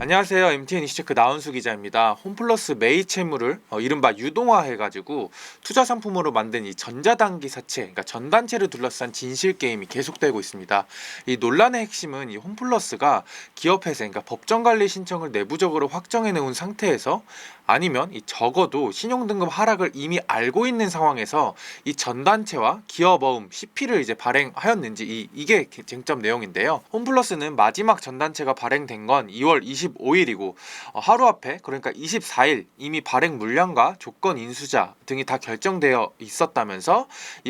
안녕하세요. MTN 이슈체크 나은수 기자입니다. 홈플러스 매입 채무를 이른바 유동화해가지고 투자 상품으로 만든 이 전자단기 사채, 그러니까 전단체를 둘러싼 진실 게임이 계속되고 있습니다. 이 논란의 핵심은 이 홈플러스가 기업회생, 그러니까 법정관리 신청을 내부적으로 확정해 놓은 상태에서 아니면 이 적어도 신용등급 하락을 이미 알고 있는 상황에서 이 전단체와 기업어음 CP를 이제 발행하였는지 이게 쟁점 내용인데요. 홈플러스는 마지막 전단체가 발행된 건 2월 25일이고 하루 앞에 그러니까 24일 이미 발행 물량과 조건 인수자 등이 다 결정되어 있었다면서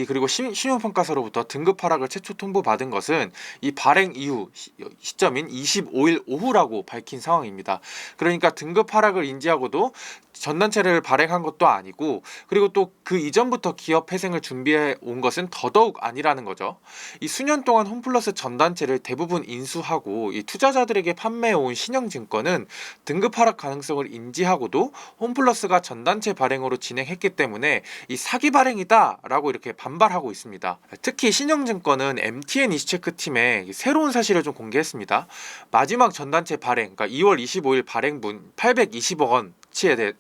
그리고 신용평가서로부터 등급 하락을 최초 통보받은 것은 이 발행 이후 시점인 25일 오후라고 밝힌 상황입니다. 그러니까 등급 하락을 인지하고도 전단체를 발행한 것도 아니고, 그리고 또 그 이전부터 기업 회생을 준비해 온 것은 더더욱 아니라는 거죠. 이 수년 동안 홈플러스 전단체를 대부분 인수하고 이 투자자들에게 판매해 온 신영증권은 등급 하락 가능성을 인지하고도 홈플러스가 전단체 발행으로 진행했기 때문에 이 사기 발행이다라고 이렇게 반발하고 있습니다. 특히 신영증권은 MTN 이슈체크 팀에 새로운 사실을 좀 공개했습니다. 마지막 전단체 발행, 그러니까 2월 25일 발행분 820억 원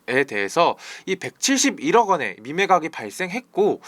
에 대해서 이 171억 원의 미매각이 발생했고,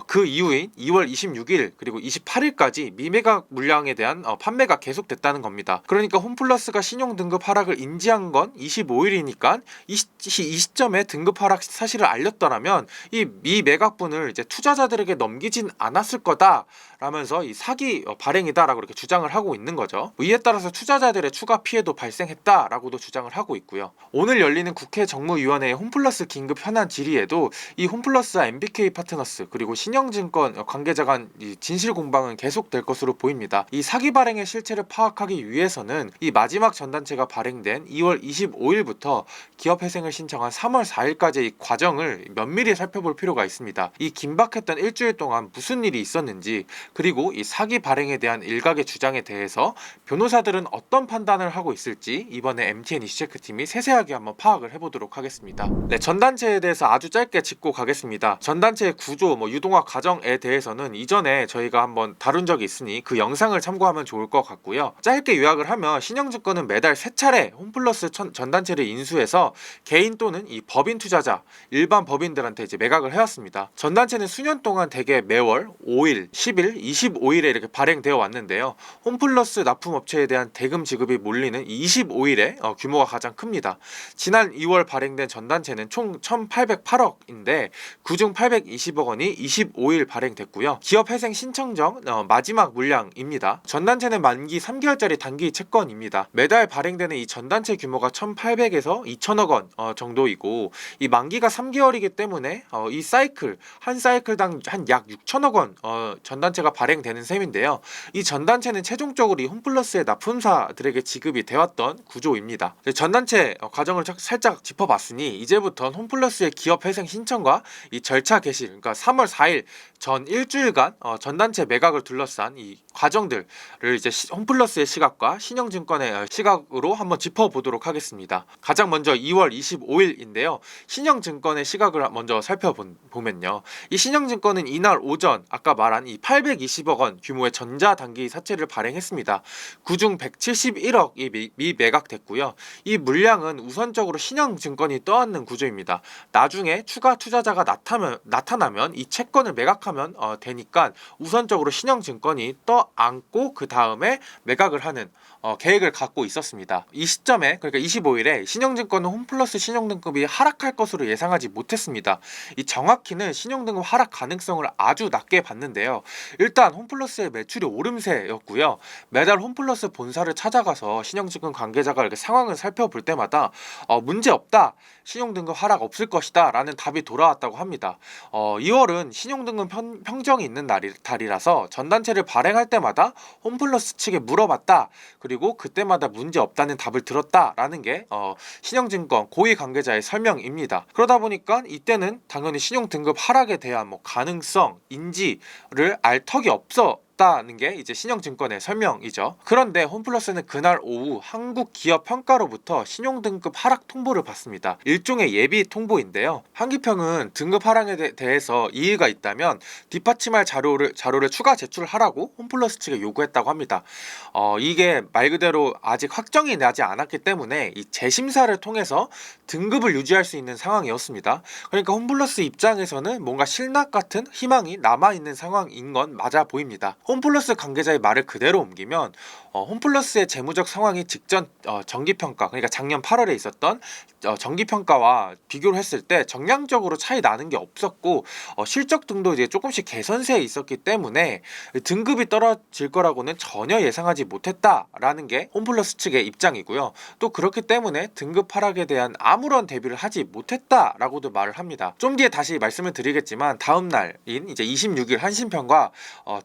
그 이후인 2월 26일 그리고 28일까지 미매각 물량에 대한 판매가 계속됐다는 겁니다. 그러니까 홈플러스가 신용 등급 하락을 인지한 건 25일이니까 이 시점에 등급 하락 사실을 알렸더라면 이 미매각분을 이제 투자자들에게 넘기진 않았을 거다라면서 이 사기 발행이다라고 이렇게 주장을 하고 있는 거죠. 이에 따라서 투자자들의 추가 피해도 발생했다라고도 주장을 하고 있고요. 오늘 열리는 국회 정무위원회의 홈플러스 긴급 현안 질의에도 이 홈플러스와 MBK 파트너스 그리고 신영증권 관계자 간 진실 공방은 계속될 것으로 보입니다. 이 사기 발행의 실체를 파악하기 위해서는 이 마지막 전단체가 발행된 2월 25일부터 기업 회생을 신청한 3월 4일까지의 이 과정을 면밀히 살펴볼 필요가 있습니다. 이 긴박했던 일주일 동안 무슨 일이 있었는지, 그리고 이 사기 발행에 대한 일각의 주장에 대해서 변호사들은 어떤 판단을 하고 있을지 이번에 MTN 이슈체크팀이 세세하게 한번 파악을 해보도록 하겠습니다. 네, 전단체에 대해서 아주 짧게 짚고 가겠습니다. 전단체의 구조, 유동화 과정에 대해서는 이전에 저희가 한번 다룬 적이 있으니 그 영상을 참고하면 좋을 것 같고요. 짧게 요약을 하면 신영증권은 매달 3차례 홈플러스 전단체를 인수해서 개인 또는 이 법인 투자자, 일반 법인들한테 이제 매각을 해왔습니다. 전단체는 수년 동안 대개 매월 5일, 10일, 25일에 이렇게 발행되어 왔는데요. 홈플러스 납품업체에 대한 대금 지급이 몰리는 25일에 규모가 가장 큽니다. 지난 2월 발행된 전단체는 총 1,808억인데 그중 820억 원이 25일 발행됐고요. 기업 회생 신청정 마지막 물량입니다. 전단체는 만기 3개월짜리 단기 채권입니다. 매달 발행되는 이 전단체 규모가 1,800에서 2,000억 원 정도이고, 이 만기가 3개월이기 때문에 이 한 사이클당 한 약 6,000억 원 전단체가 발행되는 셈인데요. 이 전단체는 최종적으로 이 홈플러스의 납품사들에게 지급이 되었던 구조입니다. 전단체 과정을 살짝 짚어봤으니 이제부터는 홈플러스의 기업 회생 신청과 이 절차 개시, 그러니까 3월 4일 전 일주일간 전단체 매각을 둘러싼 이 과정들을 이제 홈플러스의 시각과 신영증권의 시각으로 한번 짚어보도록 하겠습니다. 가장 먼저 2월 25일인데요. 신영증권의 시각을 먼저 살펴보면요. 이 신영증권은 이날 오전 아까 말한 이 820억 원 규모의 전자단기 사채를 발행했습니다. 그중 171억이 미매각됐고요. 이 물량은 우선적으로 신영증권이 떠안는 구조입니다. 나중에 추가 투자자가 나타나면 이 채권을 매각하면 되니까 우선적으로 신영증권이 떠안고 그 다음에 매각을 하는 계획을 갖고 있었습니다. 이 시점에, 그러니까 25일에 신영증권은 홈플러스 신용등급이 하락할 것으로 예상하지 못했습니다. 이 정확히는 신용등급 하락 가능성을 아주 낮게 봤는데요. 일단 홈플러스의 매출이 오름세였고요. 매달 홈플러스 본사를 찾아가서 신영증권 관계자가 이렇게 상황을 살펴볼 때마다 문제 없다, 신용등급 하락 없을 것이다 라는 답이 돌아왔다고 합니다. 2월은 신용등급 평정이 있는 달이라서 전단체를 발행할 때마다 홈플러스 측에 물어봤다, 그리고 그때마다 문제 없다는 답을 들었다라는 게 신영증권 고위 관계자의 설명입니다. 그러다 보니까 이때는 당연히 신용등급 하락에 대한 가능성, 인지를 알 턱이 없었다는 게 이제 신영증권의 설명이죠. 그런데 홈플러스는 그날 오후 한국기업평가로부터 신용등급 하락 통보를 받습니다. 일종의 예비 통보인데요. 한기평은 등급 하락에 대해서 이의가 있다면 뒷받침할 자료를 추가 제출하라고 홈플러스 측에 요구했다고 합니다. 이게 말 그대로 아직 확정이 나지 않았기 때문에 이 재심사를 통해서 등급을 유지할 수 있는 상황이었습니다. 그러니까 홈플러스 입장에서는 뭔가 실납 같은 희망이 남아있는 상황인 건 맞아 보입니다. 홈플러스 관계자의 말을 그대로 옮기면 홈플러스의 재무적 상황이 직전 정기평가, 그러니까 작년 8월에 있었던 정기평가와 비교를 했을 때 정량적으로 차이 나는 게 없었고 실적 등도 이제 조금씩 개선세에 있었기 때문에 등급이 떨어질 거라고는 전혀 예상하지 못했다라는 게 홈플러스 측의 입장이고요. 또 그렇기 때문에 등급 하락에 대한 아무런 대비를 하지 못했다라고도 말을 합니다. 좀 뒤에 다시 말씀을 드리겠지만 다음 날인 이제 26일 한신평과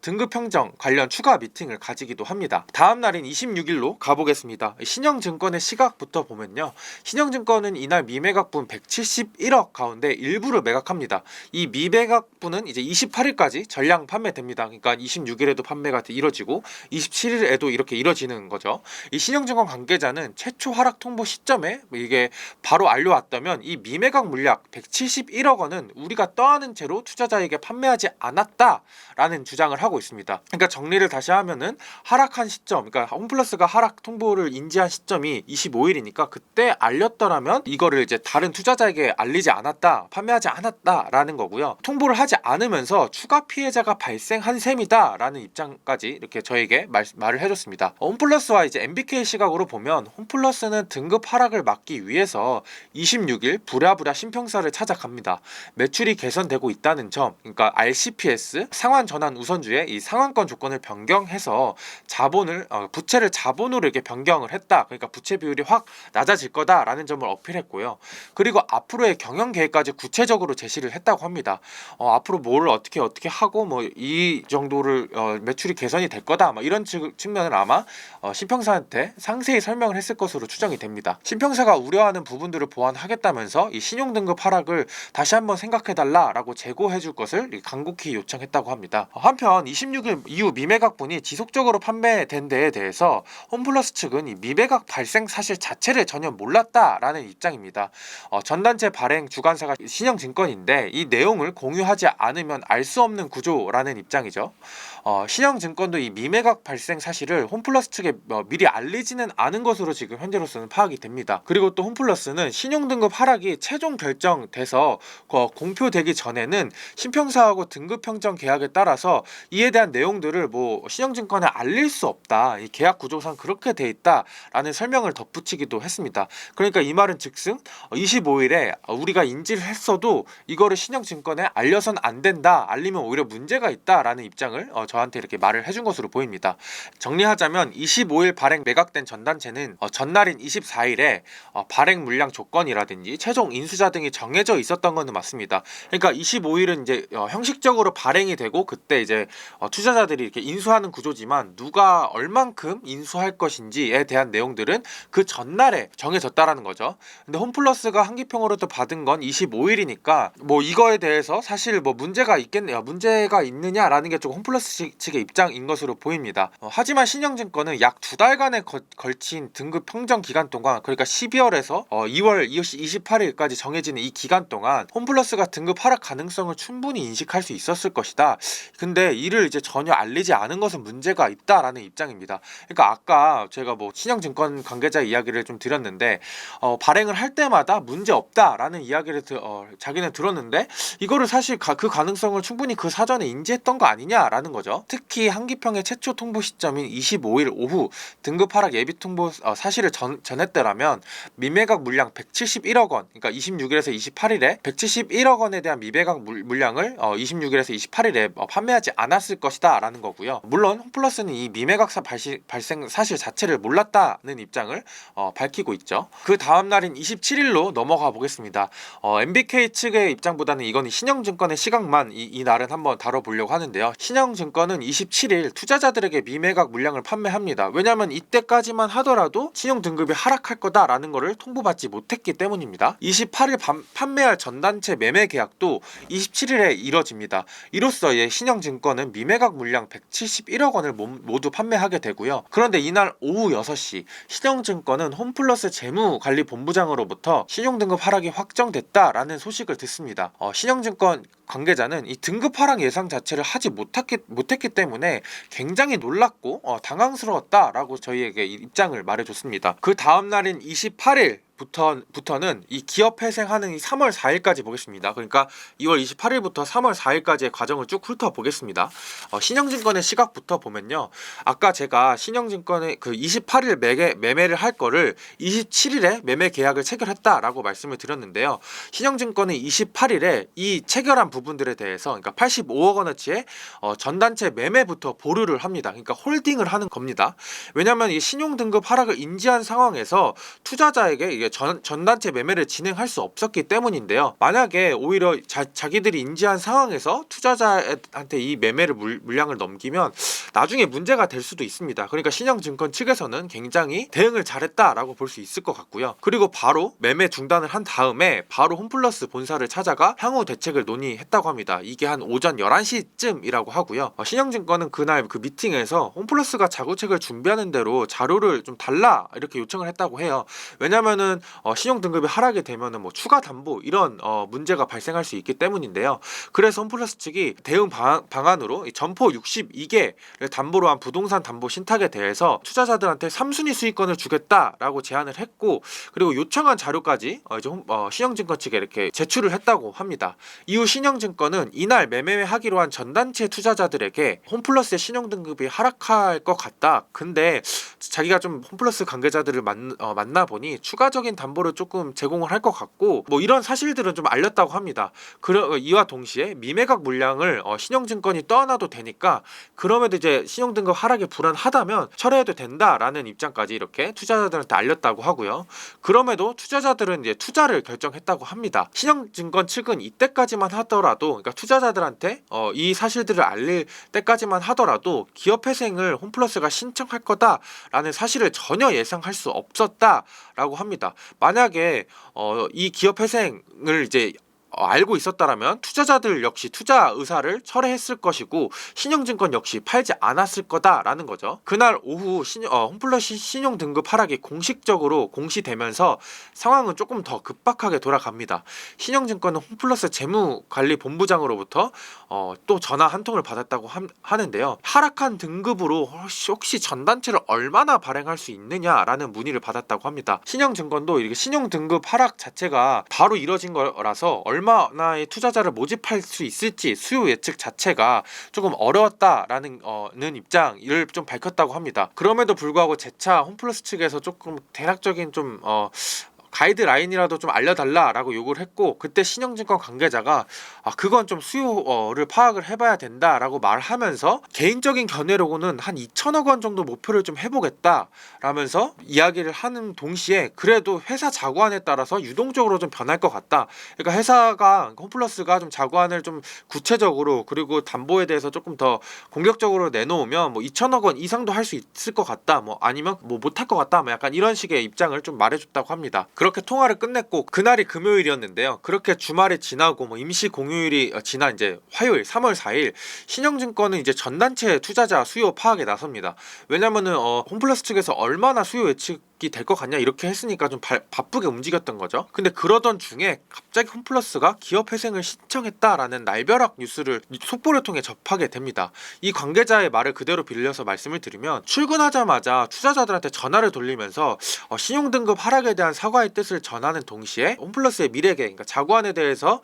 등급 평정 관련 추가 미팅을 가지기도 합니다. 다음 날인 26일로 가보겠습니다. 신영증권의 시각부터 보면요. 신영증권은 이날 미매각분 171억 가운데 일부를 매각합니다. 이 미매각분은 이제 28일까지 전량 판매됩니다. 그러니까 26일에도 판매가 이뤄지고 27일에도 이렇게 이뤄지는 거죠. 이 신영증권 관계자는 최초 하락 통보 시점에 이게 바로 알려왔다면 이 미매각 물약 171억 원은 우리가 떠안은 채로 투자자에게 판매하지 않았다라는 주장을 하고 있습니다. 그러니까 정리를 다시 하면은 하락한 시점, 그러니까 홈플러스가 하락 통보를 인지한 시점이 25일이니까 그때 알렸더라면 이거를 이제 다른 투자자에게 알리지 않았다, 판매하지 않았다라는 거고요. 통보를 하지 않으면서 추가 피해자가 발생한 셈이다라는 입장까지 이렇게 저에게 말을 해줬습니다. 홈플러스와 이제 MBK 시각으로 보면 홈플러스는 등급 하락을 막기 위해서 26일 부랴부랴 신평사를 찾아갑니다. 매출이 개선되고 있다는 점, 그러니까 RCPS 상환 전환 우선주의 이 상환권 조건을 변경해서 자본을 부채를 자본으로 이렇게 변경을 했다. 그러니까 부채 비율이 확 낮아질 거다라는 점을 어필했고요. 그리고 앞으로의 경영 계획까지 구체적으로 제시를 했다고 합니다. 앞으로 뭘 어떻게 하고 뭐 이 정도를 매출이 개선이 될 거다. 뭐 이런 측면을 아마 신평사한테 상세히 설명을 했을 것으로 추정이 됩니다. 신평사가 우려하는 부분들을 보완하겠다면서 이 신용등급 하락을 다시 한번 생각해달라라고 재고해줄 것을 간곡히 요청했다고 합니다. 한편 26일 이후 미매각분이 지속적으로 판매된 데에 대해서 홈플러스 측은 이 미매각 발생 사실 자체를 전혀 몰랐다라는 입장입니다. 전단체 발행 주관사가 신영증권인데 이 내용을 공유하지 않으면 알 수 없는 구조라는 입장이죠. 신영증권도 이 미매각 발생 사실을 홈플러스 측에 미리 알리지는 않은 것으로 지금 현재로서는 파악이 됩니다. 그리고 또 홈플러스는 신용등급 하락이 최종 결정돼서 공표되기 전에는 신평사하고 등급 평정 계약에 따라서 이에 대한 내용들을 뭐 신영증권에 알릴 수 없다. 이 계약 구조상 그렇게 돼 있다라는 설명을 덧붙이기도 했습니다. 그러니까 이 말은 즉슨 25일에 우리가 인지를 했어도 이거를 신영증권에 알려선 안 된다. 알리면 오히려 문제가 있다라는 입장을 저한테 이렇게 말을 해준 것으로 보입니다. 정리하자면 25일 발행 매각된 전단체는 전날인 24일에 발행 물량 조건이라든지 최종 인수자 등이 정해져 있었던 것은 맞습니다. 그러니까 25일은 이제 형식적으로 발행이 되고 그때 이제 투자자들이 이렇게 인수하는 구조지만 누가 얼만큼 인수할 것인지에 대한 내용들은 그 전날에 정해졌다라는 거죠. 근데 홈플러스가 한기평으로도 받은 건 25일이니까 뭐 이거에 대해서 사실 뭐 문제가 있느냐라는 게 조금 홈플러스 측의 입장인 것으로 보입니다. 하지만 신영증권은 약 2달간에 걸친 등급 평정 기간 동안, 그러니까 12월에서 2월 28일까지 정해지는 이 기간 동안 홈플러스가 등급 하락 가능성을 충분히 인식할 수 있었을 것이다. 근데 이를 이제 전혀 알리지 않은 것은 문제가 있다라는 입장입니다. 그러니까 아까 제가 뭐 신영증권 관계자 이야기를 좀 드렸는데 발행을 할 때마다 문제 없다라는 이야기를 자기는 들었는데 이거를 사실 그 가능성을 충분히 그 사전에 인지했던 거 아니냐라는 거죠. 특히 한기평의 최초 통보 시점인 25일 오후 등급 하락 예비 통보 사실을 전했더라면 미매각 물량 171억 원, 그러니까 26일에서 28일에 171억 원에 대한 미매각 물량을 26일에서 28일에 판매하지 않았을 것이다 라는 거고요. 물론 홈플러스는 이 미매각 발생 사실 자체를 몰랐다는 입장을 밝히고 있죠. 그 다음 날인 27일로 넘어가 보겠습니다. MBK 측의 입장보다는 이건 신영증권의 시각만 이 날은 한번 다뤄보려고 하는데요. 신영증권은 27일 투자자들에게 미매각 물량을 판매합니다. 왜냐하면 이때까지만 하더라도 신용등급이 하락할 거다라는 것을 통보받지 못했기 때문입니다. 28일 판매할 전단체 매매 계약도 27일에 이뤄집니다. 이로써 신영증권은 미매각 물량 171억 원을 모두 판매하게 되고요. 그런데 이날 오후 6시 신영증권은 홈플러스 재무관리본부장으로부터 신용등급 하락이 확정됐다라는 소식을 듣습니다. 신영증권 관계자는 이 등급 하락 예상 자체를 하지 못했기 때문에 굉장히 놀랐고 당황스러웠다라고 저희에게 입장을 말해줬습니다. 그 다음 날인 28일 부터는 이 기업 회생하는 이 3월 4일까지 보겠습니다. 그러니까 2월 28일부터 3월 4일까지의 과정을 쭉 훑어보겠습니다. 신영증권의 시각부터 보면요. 아까 제가 신영증권의 그 28일 매매를 할 거를 27일에 매매 계약을 체결했다라고 말씀을 드렸는데요. 신영증권은 28일에 이 체결한 부분들에 대해서 그러니까 85억 원어치의 전단체 매매부터 보류를 합니다. 그러니까 홀딩을 하는 겁니다. 왜냐하면 이 신용등급 하락을 인지한 상황에서 투자자에게 이게 전단체 매매를 진행할 수 없었기 때문인데요. 만약에 오히려 자기들이 인지한 상황에서 투자자한테 이 매매를 물량을 넘기면 나중에 문제가 될 수도 있습니다. 그러니까 신영증권 측에서는 굉장히 대응을 잘했다라고 볼 수 있을 것 같고요. 그리고 바로 매매 중단을 한 다음에 바로 홈플러스 본사를 찾아가 향후 대책을 논의했다고 합니다. 이게 한 오전 11시쯤이라고 하고요. 신영증권은 그날 그 미팅에서 홈플러스가 자구책을 준비하는 대로 자료를 좀 달라 이렇게 요청을 했다고 해요. 왜냐면은 신용등급이 하락이 되면은 뭐 추가 담보 이런 문제가 발생할 수 있기 때문인데요. 그래서 홈플러스 측이 대응 방안으로 점포 62개를 담보로 한 부동산 담보 신탁에 대해서 투자자들한테 3순위 수익권을 주겠다라고 제안을 했고, 그리고 요청한 자료까지 이제 신영증권 측에 이렇게 제출을 했다고 합니다. 이후 신영증권은 이날 매매하기로 한 전단체 투자자들에게 홈플러스의 신용등급이 하락할 것 같다. 근데 자기가 좀 홈플러스 관계자들을 만나 보니 추가적인 담보를 조금 제공을 할 것 같고 뭐 이런 사실들은 좀 알렸다고 합니다. 이와 동시에 미매각 물량을 신영증권이 떠안아도 되니까 그럼에도 이제 신용등급 하락이 불안하다면 철회해도 된다라는 입장까지 이렇게 투자자들한테 알렸다고 하고요. 그럼에도 투자자들은 이제 투자를 결정했다고 합니다. 신영증권 측은 이때까지만 하더라도, 그러니까 투자자들한테 이 사실들을 알릴 때까지만 하더라도 기업 회생을 홈플러스가 신청할 거다라는 사실을 전혀 예상할 수 없었다라고 합니다. 만약에 이 기업 회생을 이제 알고 있었다라면 투자자들 역시 투자 의사를 철회했을 것이고 신영증권 역시 팔지 않았을 거다라는 거죠. 그날 오후 홈플러스 신용등급 하락이 공식적으로 공시되면서 상황은 조금 더 급박하게 돌아갑니다. 신영증권은 홈플러스 재무관리본부장으로부터 또 전화 한 통을 받았다고 하는데요. 하락한 등급으로 혹시 전단체를 얼마나 발행할 수 있느냐라는 문의를 받았다고 합니다. 신영증권도 이렇게 신용등급 하락 자체가 바로 이뤄진 거라서 얼마나의 투자자를 모집할 수 있을지 수요 예측 자체가 조금 어려웠다라는 입장을 좀 밝혔다고 합니다. 그럼에도 불구하고 재차 홈플러스 측에서 조금 대략적인 좀 가이드라인이라도 좀 알려달라라고 요구를 했고, 그때 신영증권 관계자가 그건 좀 수요를 파악을 해봐야 된다라고 말하면서 개인적인 견해로는 한 2천억 원 정도 목표를 좀 해보겠다라면서 이야기를 하는 동시에 그래도 회사 자구안에 따라서 유동적으로 좀 변할 것 같다. 그러니까 회사가 홈플러스가 좀 자구안을 좀 구체적으로 그리고 담보에 대해서 조금 더 공격적으로 내놓으면 뭐 2천억 원 이상도 할 수 있을 것 같다. 뭐 아니면 뭐 못할 것 같다. 뭐 약간 이런 식의 입장을 좀 말해줬다고 합니다. 그렇게 통화를 끝냈고 그날이 금요일이었는데요. 그렇게 주말이 지나고 뭐 임시 공휴일이 지난 이제 화요일 3월 4일 신영증권은 이제 전단체 투자자 수요 파악에 나섭니다. 왜냐면은 홈플러스 측에서 얼마나 수요 예측이 될 것 같냐 이렇게 했으니까 좀 바쁘게 움직였던 거죠. 근데 그러던 중에 갑자기 홈플러스가 기업 회생을 신청했다라는 날벼락 뉴스를 속보를 통해 접하게 됩니다. 이 관계자의 말을 그대로 빌려서 말씀을 드리면 출근하자마자 투자자들한테 전화를 돌리면서 신용등급 하락에 대한 사과의 뜻을 전하는 동시에 홈플러스의 미래계, 그러니까 자구안에 대해서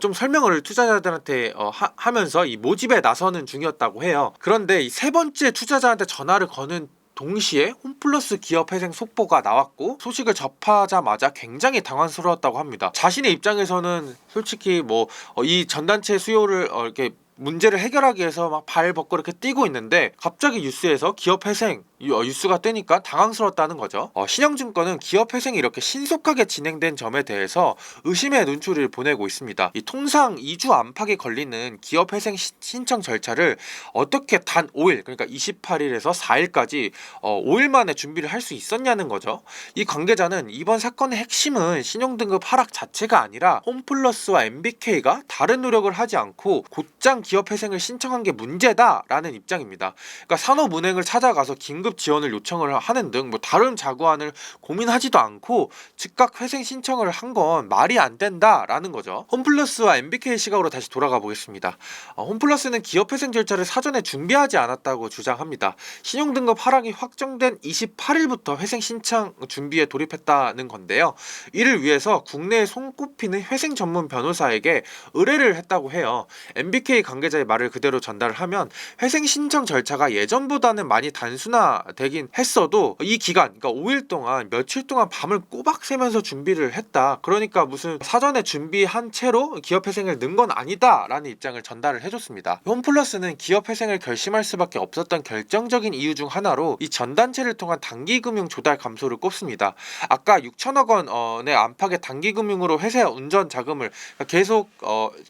좀 설명을 투자자들한테 하면서 이 모집에 나서는 중이었다고 해요. 그런데 이 세 번째 투자자한테 전화를 거는 동시에 홈플러스 기업 회생 속보가 나왔고 소식을 접하자마자 굉장히 당황스러웠다고 합니다. 자신의 입장에서는 솔직히 뭐 이 전단체 수요를 이렇게 문제를 해결하기 위해서 막 발 벗고 이렇게 뛰고 있는데 갑자기 뉴스에서 기업 회생 뉴스가 뜨니까 당황스러웠다는 거죠. 신영증권은 기업 회생이 이렇게 신속하게 진행된 점에 대해서 의심의 눈초리를 보내고 있습니다. 이 통상 2주 안팎에 걸리는 기업 회생 신청 절차를 어떻게 단 5일, 그러니까 28일에서 4일까지 5일 만에 준비를 할 수 있었냐는 거죠. 이 관계자는 이번 사건의 핵심은 신용등급 하락 자체가 아니라 홈플러스와 MBK가 다른 노력을 하지 않고 곧장 기업 회생을 신청한 게 문제다라는 입장입니다. 그러니까 산업은행을 찾아가서 긴급 지원을 요청을 하는 등 뭐 다른 자구안을 고민하지도 않고 즉각 회생 신청을 한 건 말이 안 된다라는 거죠. 홈플러스와 MBK 시각으로 다시 돌아가 보겠습니다. 홈플러스는 기업 회생 절차를 사전에 준비하지 않았다고 주장합니다. 신용등급 하락이 확정된 28일부터 회생 신청 준비에 돌입했다는 건데요. 이를 위해서 국내에 손꼽히는 회생 전문 변호사에게 의뢰를 했다고 해요. MBK 관계자의 말을 그대로 전달을 하면 회생 신청 절차가 예전보다는 많이 단순화되긴 했어도 이 기간, 그러니까 5일 동안 며칠 동안 밤을 꼬박 새면서 준비를 했다. 그러니까 무슨 사전에 준비한 채로 기업 회생을 넣은 건 아니다라는 입장을 전달을 해줬습니다. 홈플러스는 기업 회생을 결심할 수밖에 없었던 결정적인 이유 중 하나로 이 전단체를 통한 단기금융 조달 감소를 꼽습니다. 아까 6천억 원의 안팎의 단기금융으로 회사 운전 자금을 계속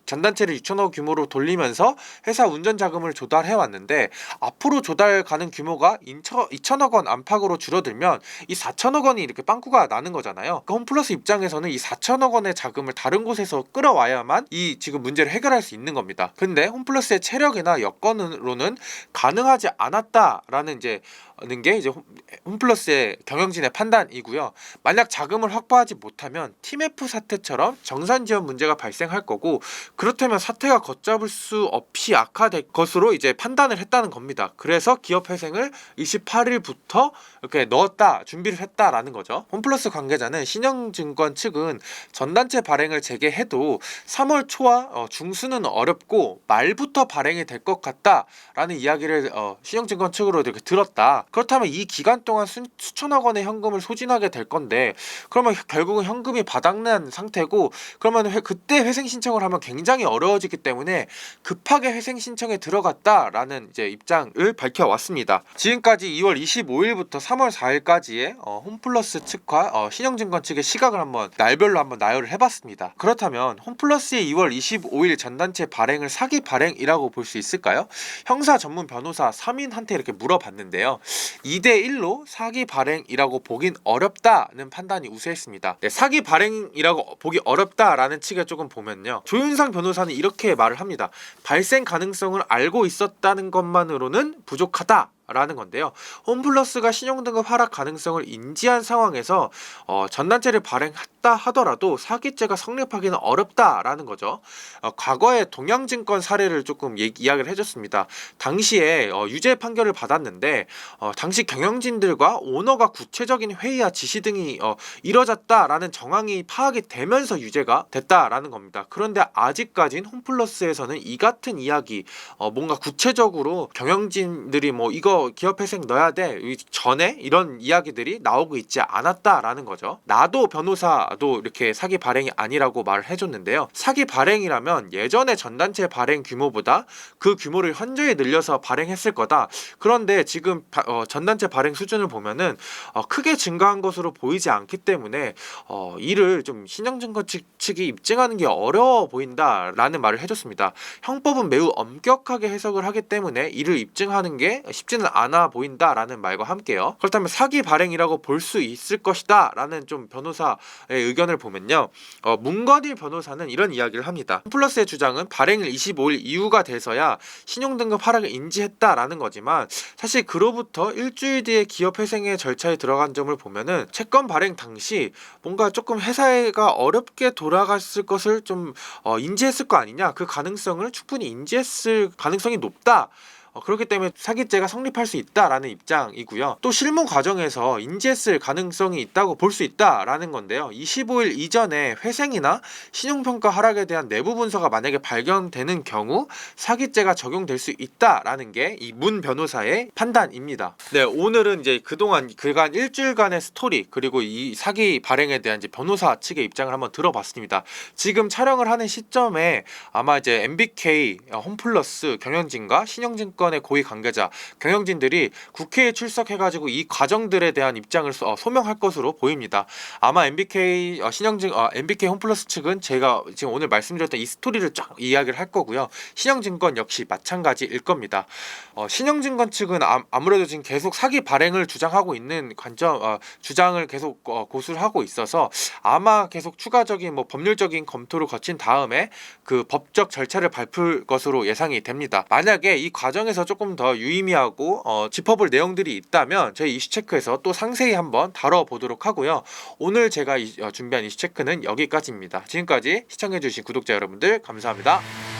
전단체를 6천억 규모로 돌리면서 회사 운전 자금을 조달해 왔는데 앞으로 조달 가는 규모가 2천억 원 안팎으로 줄어들면 이 4천억 원이 이렇게 빵꾸가 나는 거잖아요. 그러니까 홈플러스 입장에서는 이 4천억 원의 자금을 다른 곳에서 끌어와야만 이 지금 문제를 해결할 수 있는 겁니다. 근데 홈플러스의 체력이나 여건으로는 가능하지 않았다라는 게 이제 홈플러스의 경영진의 판단이고요. 만약 자금을 확보하지 못하면 팀F 사태처럼 정산 지원 문제가 발생할 거고, 그렇다면 사태가 걷잡을 수 없이 악화될 것으로 이제 판단을 했다는 겁니다. 그래서 기업 회생을 28일부터 이렇게 넣었다, 준비를 했다라는 거죠. 홈플러스 관계자는 신영증권 측은 전단체 발행을 재개해도 3월 초와 중순은 어렵고 말부터 발행이 될 것 같다라는 이야기를 신영증권 측으로 이렇게 들었다. 그렇다면 이 기간 동안 수천억 원의 현금을 소진하게 될 건데, 그러면 결국은 현금이 바닥난 상태고, 그러면 그때 회생 신청을 하면 굉장히 어려워지기 때문에 급하게 회생 신청에 들어갔다라는 이제 입장을 밝혀왔습니다. 지금까지 2월 25일부터 3월 4일까지의 홈플러스 측과 신영증권 측의 시각을 한번 날별로 한번 나열을 해봤습니다. 그렇다면 홈플러스의 2월 25일 전단체 발행을 사기 발행이라고 볼 수 있을까요? 형사 전문 변호사 3인한테 이렇게 물어봤는데요. 2대1로 사기 발행이라고 보긴 어렵다는 판단이 우세했습니다. 네, 사기 발행이라고 보기 어렵다라는 측에 조금 보면요, 조윤상 변호사는 이렇게 말을 합니다. 발생 가능성을 알고 있었다는 것만으로는 부족하다 라는 건데요. 홈플러스가 신용등급 하락 가능성을 인지한 상황에서 전단체를 발행했다 하더라도 사기죄가 성립하기는 어렵다라는 거죠. 과거의 동양증권 사례를 조금 이야기를 해줬습니다. 당시에 유죄 판결을 받았는데 당시 경영진들과 오너가 구체적인 회의와 지시 등이 이뤄졌다라는 정황이 파악이 되면서 유죄가 됐다라는 겁니다. 그런데 아직까진 홈플러스에서는 이 같은 이야기, 뭔가 구체적으로 경영진들이 뭐 이거 기업 회생 넣어야 돼 전에 이런 이야기들이 나오고 있지 않았다라는 거죠. 나도 변호사도 이렇게 사기 발행이 아니라고 말을 해줬는데요. 사기 발행이라면 예전에 전단체 발행 규모보다 그 규모를 현저히 늘려서 발행했을 거다. 그런데 지금 전단체 발행 수준을 보면은 크게 증가한 것으로 보이지 않기 때문에 이를 좀 신영증권 측이 입증하는 게 어려워 보인다라는 말을 해줬습니다. 형법은 매우 엄격하게 해석을 하기 때문에 이를 입증하는 게 쉽지는 않아 보인다라는 말과 함께요. 그렇다면 사기 발행이라고 볼 수 있을 것이다 라는 좀 변호사의 의견을 보면요, 문건일 변호사는 이런 이야기를 합니다. 홈플러스의 주장은 발행일 25일 이후가 돼서야 신용등급 하락을 인지했다라는 거지만, 사실 그로부터 일주일 뒤에 기업 회생의 절차에 들어간 점을 보면은 채권 발행 당시 뭔가 조금 회사가 어렵게 돌아갔을 것을 좀 인지했을 거 아니냐, 그 가능성을 충분히 인지했을 가능성이 높다. 그렇기 때문에 사기죄가 성립할 수 있다라는 입장이고요. 또 실무 과정에서 인지했을 가능성이 있다고 볼 수 있다라는 건데요. 25일 이전에 회생이나 신용평가 하락에 대한 내부 문서가 만약에 발견되는 경우 사기죄가 적용될 수 있다라는 게 이 문 변호사의 판단입니다. 네, 오늘은 이제 그간 일주일간의 스토리, 그리고 이 사기 발행에 대한 이제 변호사 측의 입장을 한번 들어봤습니다. 지금 촬영을 하는 시점에 아마 이제 MBK, 홈플러스, 경영진과 신영증권 신영증권의 고위 관계자, 경영진들이 국회에 출석해가지고 이 과정들에 대한 입장을 소명할 것으로 보입니다. 아마 MBK MBK 홈플러스 측은 제가 지금 오늘 말씀드렸던 이 스토리를 쫙 이야기를 할 거고요. 신영증권 역시 마찬가지일 겁니다. 신영증권 측은 아무래도 지금 계속 사기 발행을 주장하고 있는 주장을 계속 고수를 하고 있어서 아마 계속 추가적인 법률적인 검토를 거친 다음에 그 법적 절차를 밟을 것으로 예상이 됩니다. 만약에 이 과정에서 조금 더 유의미하고 짚어볼 내용들이 있다면 저희 이슈체크에서 또 상세히 한번 다뤄보도록 하고요. 오늘 제가 준비한 이슈체크는 여기까지입니다. 지금까지 시청해주신 구독자 여러분들 감사합니다.